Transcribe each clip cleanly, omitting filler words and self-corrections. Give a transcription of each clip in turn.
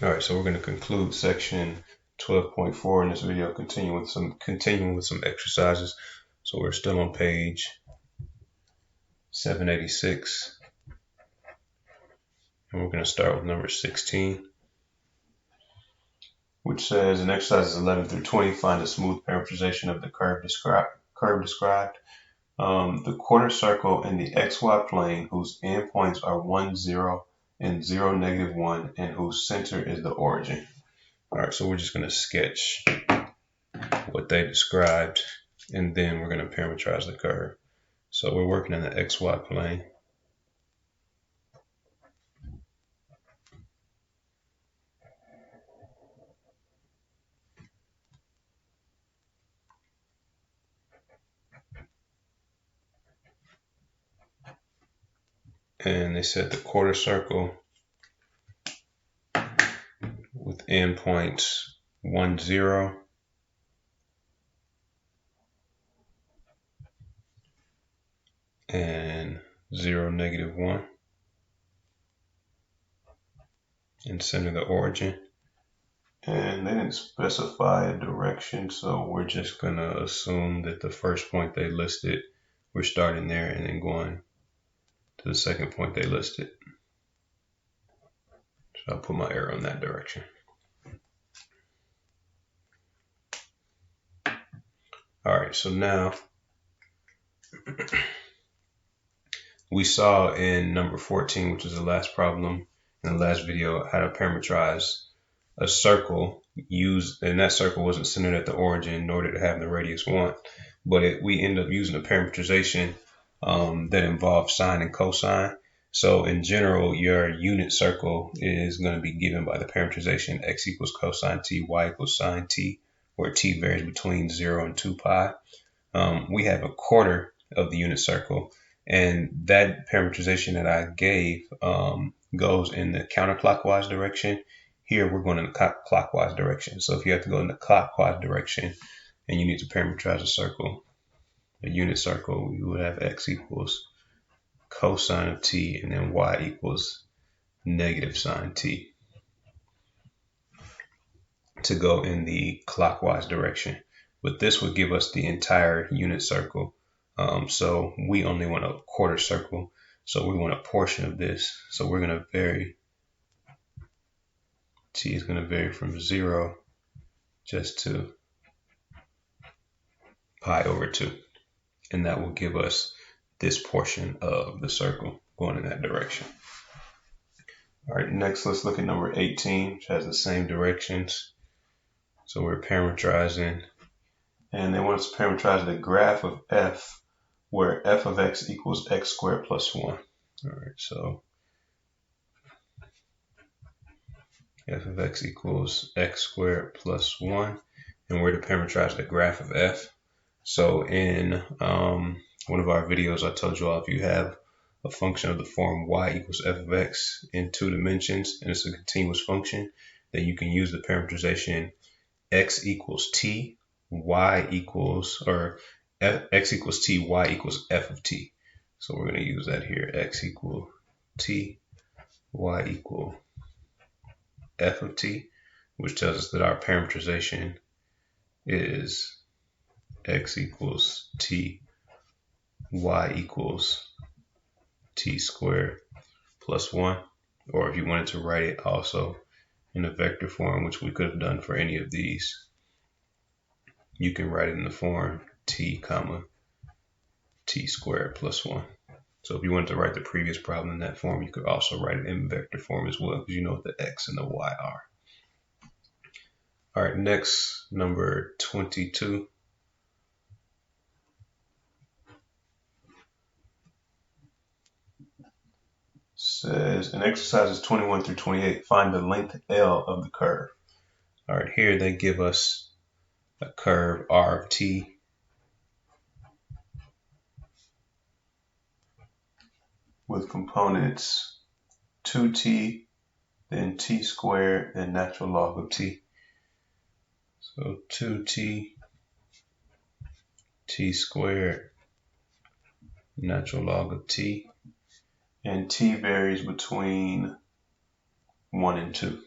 All right, so we're going to conclude section 12.4 in this video, continuing with some exercises. So we're still on page 786, and we're going to start with number 16, which says in exercises 11 through 20, find a smooth parameterization of the curve described. The quarter circle in the xy plane whose endpoints are 1, 0, and 0, -1, and whose center is the origin. All right, so we're just going to sketch what they described, and then we're going to parameterize the curve. So we're working in the xy plane. And they said the quarter circle with endpoints 1, 0, and 0, -1, and center the origin. And they didn't specify a direction, so we're just going to assume that the first point they listed, we're starting there and then going to the second point they listed. So I'll put my arrow in that direction. All right, so now we saw in number 14, which is the last problem in the last video, how to parameterize a circle and that circle wasn't centered at the origin, nor did it have the radius 1, but we end up using a parameterization that involves sine and cosine. So in general, your unit circle is going to be given by the parameterization x equals cosine t, y equals sine t, where t varies between 0 and 2 pi. We have a quarter of the unit circle, and that parameterization that I gave goes in the counterclockwise direction. Here we're going in the clockwise direction. So if you have to go in the clockwise direction and you need to parameterize a circle, a unit circle, you would have x equals cosine of t, and then y equals negative sine t to go in the clockwise direction. But this would give us the entire unit circle. So we only want a quarter circle. So we want a portion of this. So we're going to vary. T is going to vary from 0 just to pi over 2. And that will give us this portion of the circle going in that direction. All right, next let's look at number 18, which has the same directions. So we're parameterizing, and they want us to parameterize the graph of f, where f of x equals x squared plus 1. All right, so f of x equals x squared plus 1, and we're to parameterize the graph of f. So in one of our videos, I told you all if you have a function of the form y equals f of x in 2 dimensions, and it's a continuous function, then you can use the parameterization x equals t, y equals, or x equals t, y equals f of t. So we're going to use that here, x equal t, y equal f of t, which tells us that our parameterization is x equals t, y equals t squared plus 1. Or if you wanted to write it also in a vector form, which we could have done for any of these, you can write it in the form t comma t squared plus 1. So if you wanted to write the previous problem in that form, you could also write it in vector form as well, because you know what the x and the y are. All right, next, number 22. Says in exercises 21 through 28, find the length L of the curve. All right, here they give us a curve R of t with components 2t, then t squared, then natural log of t. So 2t, t squared, natural log of t, and t varies between 1 and 2.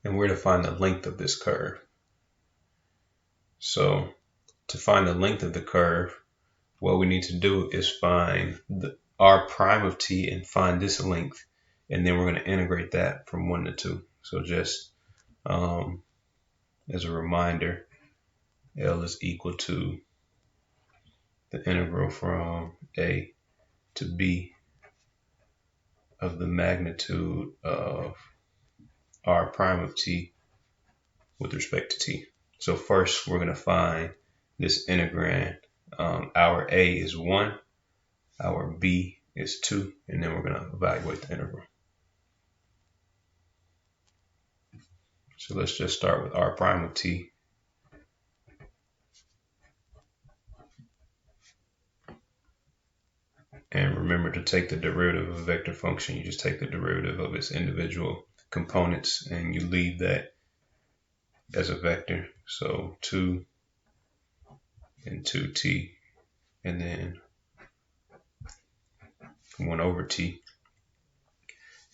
and we're to find the length of this curve. So to find the length of the curve, what we need to do is find the r prime of t and find this length, and then we're going to integrate that from 1 to 2. So just as a reminder, L is equal to the integral from a to b of the magnitude of r prime of t with respect to t. So first we're going to find this integrand. Our a is 1, our b is 2, and then we're going to evaluate the integral. So let's just start with r prime of t. And remember, to take the derivative of a vector function, you just take the derivative of its individual components and you leave that as a vector. So 2 and 2t, and then 1 over t.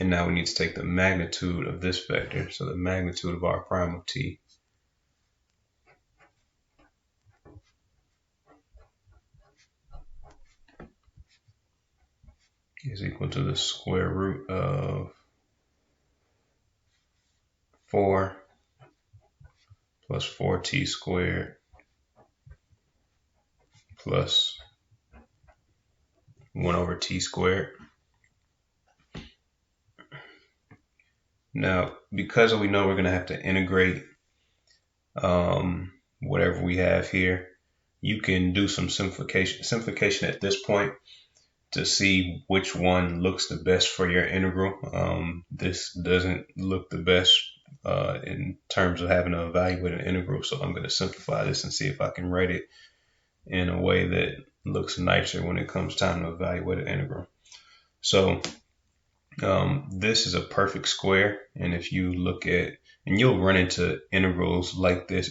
And now we need to take the magnitude of this vector. So the magnitude of r prime of t is equal to the square root of 4 plus 4t squared plus 1 over t squared. Now, because we know we're going to have to integrate whatever we have here, you can do some simplification at this point to see which one looks the best for your integral. This doesn't look the best in terms of having to evaluate an integral, so I'm going to simplify this and see if I can write it in a way that looks nicer when it comes time to evaluate an integral. So this is a perfect square, and if you look at, and you'll run into integrals like this,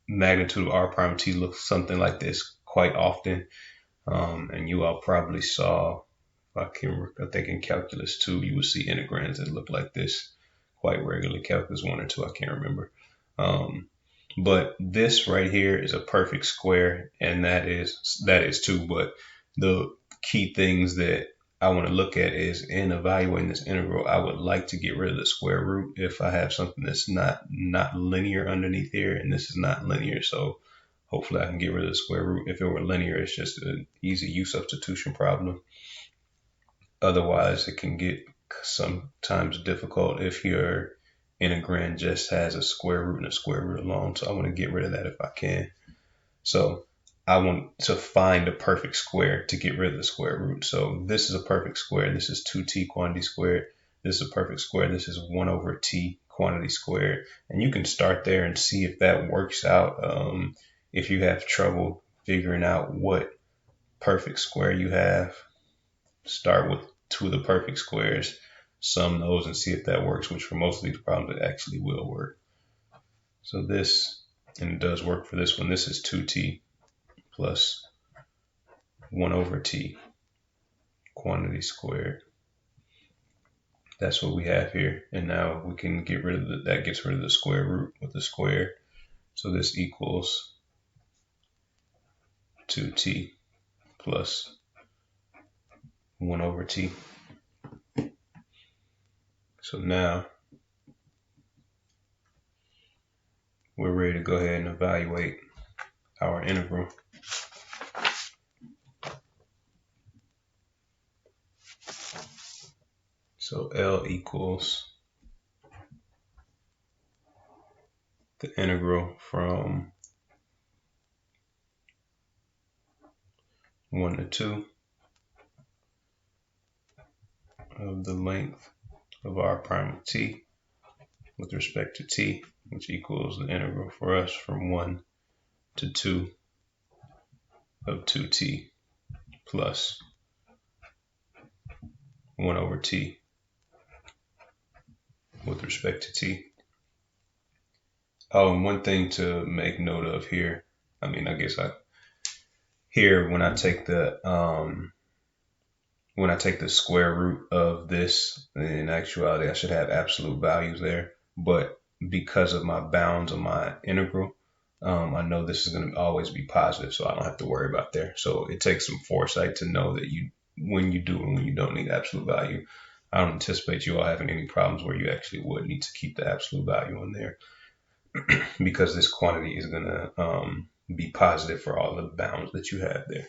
magnitude of r prime t looks something like this quite often, and you all probably saw, I think in calculus 2 you would see integrands that look like this quite regularly. Calculus 1 or 2, I can't remember. But this right here is a perfect square, and that is too. But the key things that I want to look at is, in evaluating this integral, I would like to get rid of the square root if I have something that's not linear underneath here, and this is not linear. So hopefully I can get rid of the square root. If it were linear, it's just an easy U substitution problem. Otherwise, it can get sometimes difficult if your integrand just has a square root and a square root alone. So I want to get rid of that if I can. So I want to find a perfect square to get rid of the square root. So this is a perfect square. This is 2t quantity squared. This is a perfect square. This is 1 over t quantity squared. And you can start there and see if that works out. If you have trouble figuring out what perfect square you have, start with 2 of the perfect squares, sum those, and see if that works, which for most of these problems it actually will work. So this, and it does work for this one, this is 2t plus 1 over t quantity squared. That's what we have here. And now we can get rid of that gets rid of the square root with the square. So this equals 2t plus 1 over t. So now we're ready to go ahead and evaluate our integral. So L equals the integral from 1 to 2 of the length of r prime of t with respect to t, which equals the integral for us from 1 to 2 of 2t plus 1 over t with respect to t. Oh, and one thing to make note of here, when I take the square root of this, in actuality I should have absolute values there, but because of my bounds of my integral, I know this is going to always be positive, so I don't have to worry about there. So it takes some foresight to know that when you do and when you don't need absolute value. I don't anticipate you all having any problems where you actually would need to keep the absolute value in there because this quantity is going to be positive for all the bounds that you have there.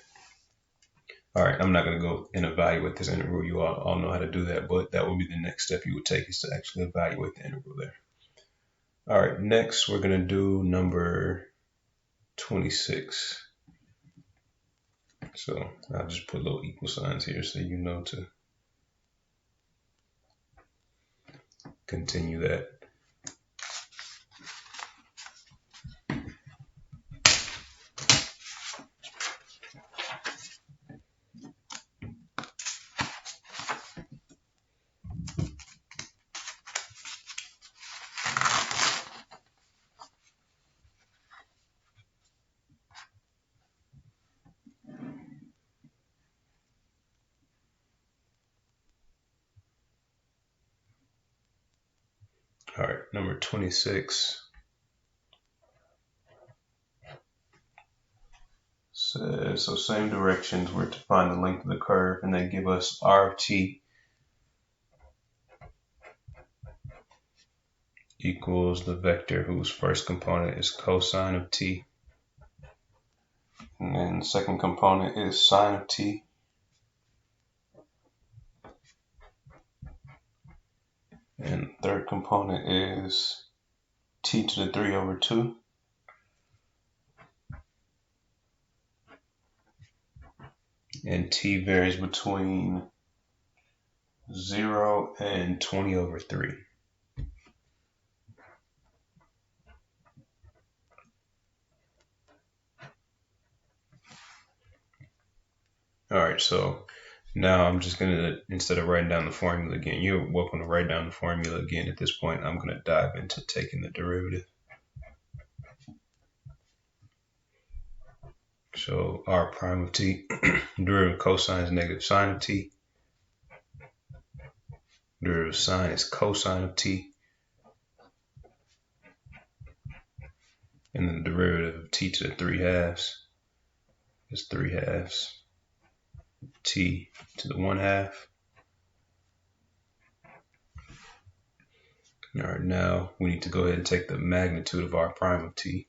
All right, I'm not going to go and evaluate this integral. You all know how to do that, but that would be the next step you would take, is to actually evaluate the integral there. All right, next we're going to do number 26. So I'll just put little equal signs here so you know to continue that. All right, number 26 says, so same directions, we're to find the length of the curve, and they give us r of t equals the vector whose first component is cosine of t, and then the second component is sine of t, and the third component is t to the 3 over 2. And t varies between 0 and 20 over 3. All right, so now I'm just going to, instead of writing down the formula again, you're welcome to write down the formula again. At this point, I'm going to dive into taking the derivative. So r prime of t, derivative of cosine is negative sine of t. Derivative of sine is cosine of t. And then the derivative of t to the 3 halves is 3 halves t to the 1 half. All right, now we need to go ahead and take the magnitude of r prime of t.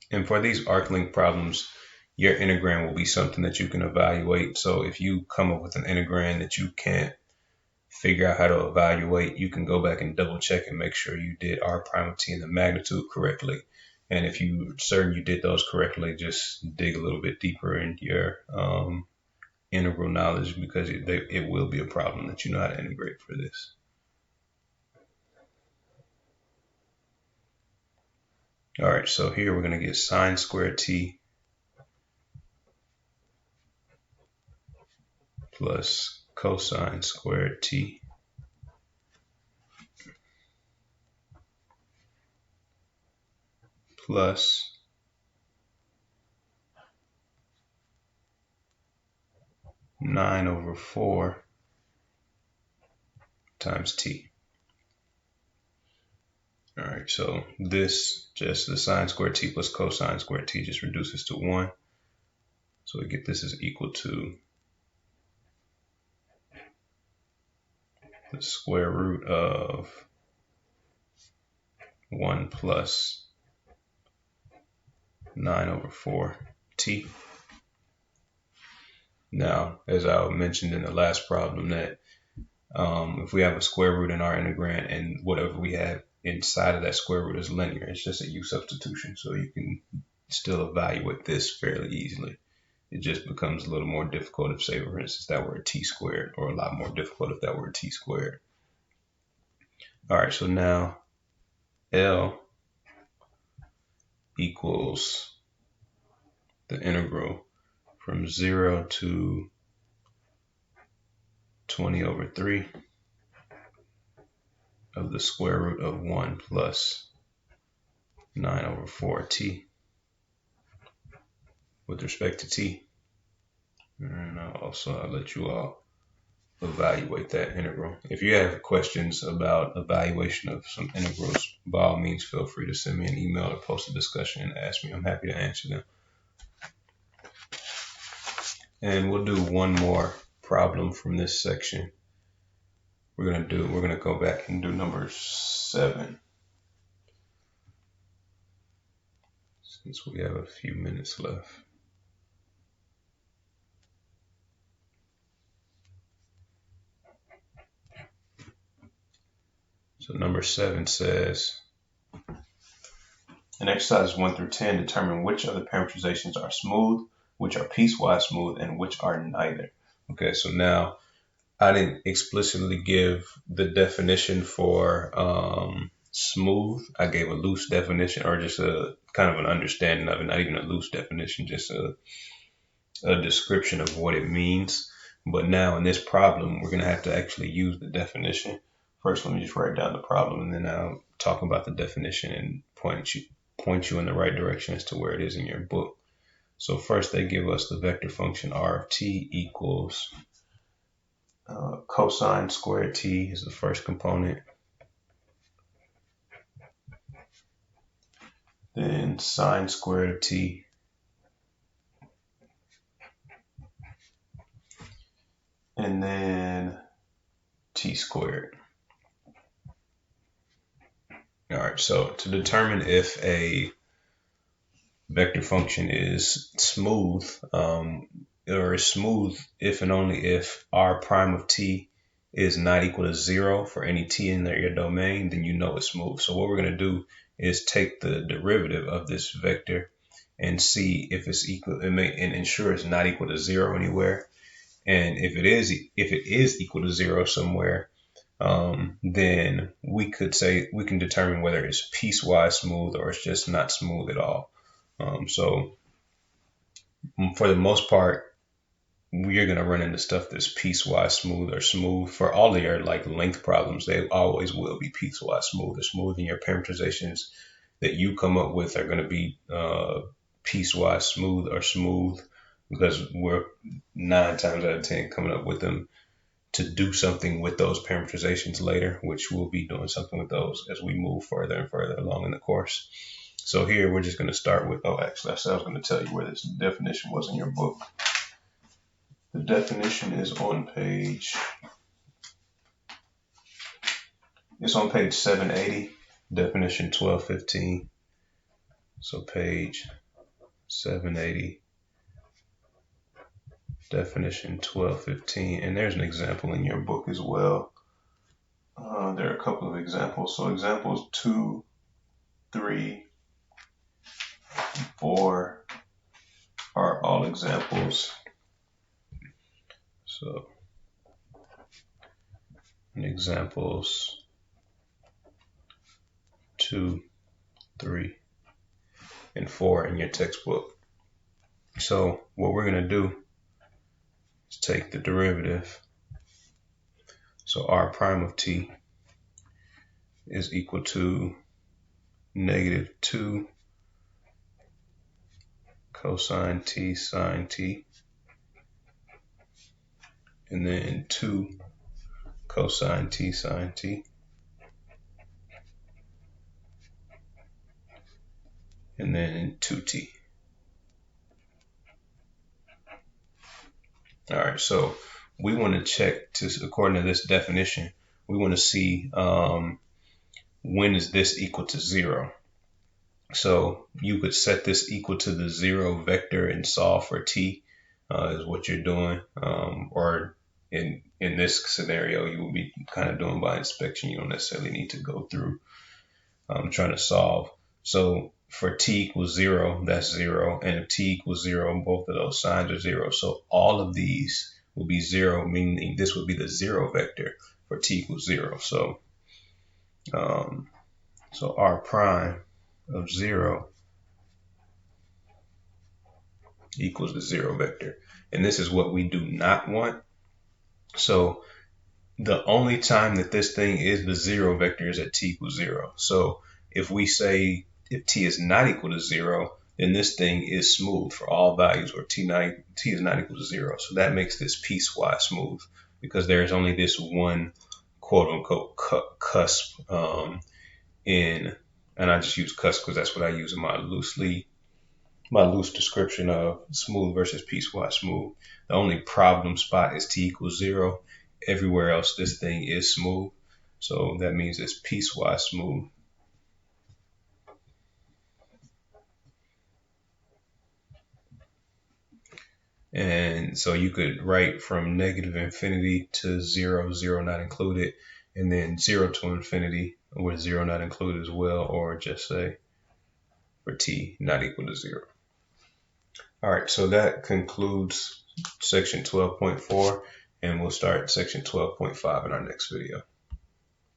And for these arc length problems, your integrand will be something that you can evaluate. So if you come up with an integrand that you can't figure out how to evaluate, you can go back and double check and make sure you did r prime of t and the magnitude correctly. And if you're certain you did those correctly, just dig a little bit deeper into your integral knowledge, because it will be a problem that you know how to integrate for this. All right, so here we're going to get sine squared t plus cosine squared t plus (9 over 4) times t. All right, so this, just the sine squared t plus cosine squared t, just reduces to 1. So we get this is equal to the square root of 1 plus 9 over 4 t. Now, as I mentioned in the last problem, that if we have a square root in our integrand and whatever we have inside of that square root is linear, it's just a u substitution. So you can still evaluate this fairly easily. It just becomes a little more difficult if, say, for instance, that were a t squared, or a lot more difficult if that were a t squared. All right, so now L equals the integral from 0 to 20 over 3 of the square root of 1 plus 9 over 4 t with respect to t. And I'll let you all evaluate that integral. If you have questions about evaluation of some integrals, by all means, feel free to send me an email or post a discussion and ask me. I'm happy to answer them. And we'll do one more problem from this section. We're gonna go back and do number 7, since we have a few minutes left. So number 7 says, in exercises 1 through 10, determine which of the parameterizations are smooth, which are piecewise smooth, and which are neither. Okay, so now I didn't explicitly give the definition for smooth. I gave a loose definition, or just a kind of an understanding of it, not even a loose definition, just a description of what it means. But now in this problem, we're going to have to actually use the definition. First, let me just write down the problem, and then I'll talk about the definition and point you in the right direction as to where it is in your book. So first, they give us the vector function r of t equals cosine squared t is the first component. Then sine squared of t. And then t squared. All right, so to determine if a vector function is smooth, or is smooth if and only if r prime of t is not equal to 0 for any t in your domain, then you know it's smooth. So what we're going to do is take the derivative of this vector and see if it's equal, and ensure it's not equal to 0 anywhere. And if it is equal to 0 somewhere, then we can determine whether it's piecewise smooth or it's just not smooth at all. So for the most part, we are going to run into stuff that's piecewise smooth or smooth. For all of your like length problems, they always will be piecewise smooth or smooth, and your parameterizations that you come up with are going to be piecewise smooth or smooth, because we're 9 times out of 10 coming up with them to do something with those parameterizations later, which we'll be doing something with those as we move further and further along in the course. So here we're just going to start with, actually, I said I was going to tell you where this definition was in your book. The definition is on page 780, definition 1215. So page 780, definition 1215. And there's an example in your book as well. There are a couple of examples. So examples 2, 3, 4 are all examples. So in examples 2, 3, and 4 in your textbook. So what we're going to do is take the derivative. So r prime of t is equal to -2 cosine t sine t, and then 2 cosine t sine t, and then 2t. All right, so we want to check, according to this definition, we want to see when is this equal to 0. So you could set this equal to the 0 vector and solve for t, is what you're doing. Or in this scenario, you will be kind of doing by inspection. You don't necessarily need to go through trying to solve. So for t equals 0, that's 0. And if t equals 0, both of those signs are 0. So all of these will be 0, meaning this would be the 0 vector for t equals 0. So, so r prime of 0 equals the 0 vector. And this is what we do not want. So the only time that this thing is the 0 vector is at t equals 0. So if we say if t is not equal to 0, then this thing is smooth for all values where t is not equal to 0. So that makes this piecewise smooth because there is only this one quote unquote cusp and I just use cusp because that's what I use in my loose description of smooth versus piecewise smooth. The only problem spot is t equals 0. Everywhere else, this thing is smooth. So that means it's piecewise smooth. And so you could write from negative infinity to 0, 0 not included, and then 0 to infinity with 0 not included as well, or just say for t not equal to 0. All right, so that concludes section 12.4, and we'll start section 12.5 in our next video.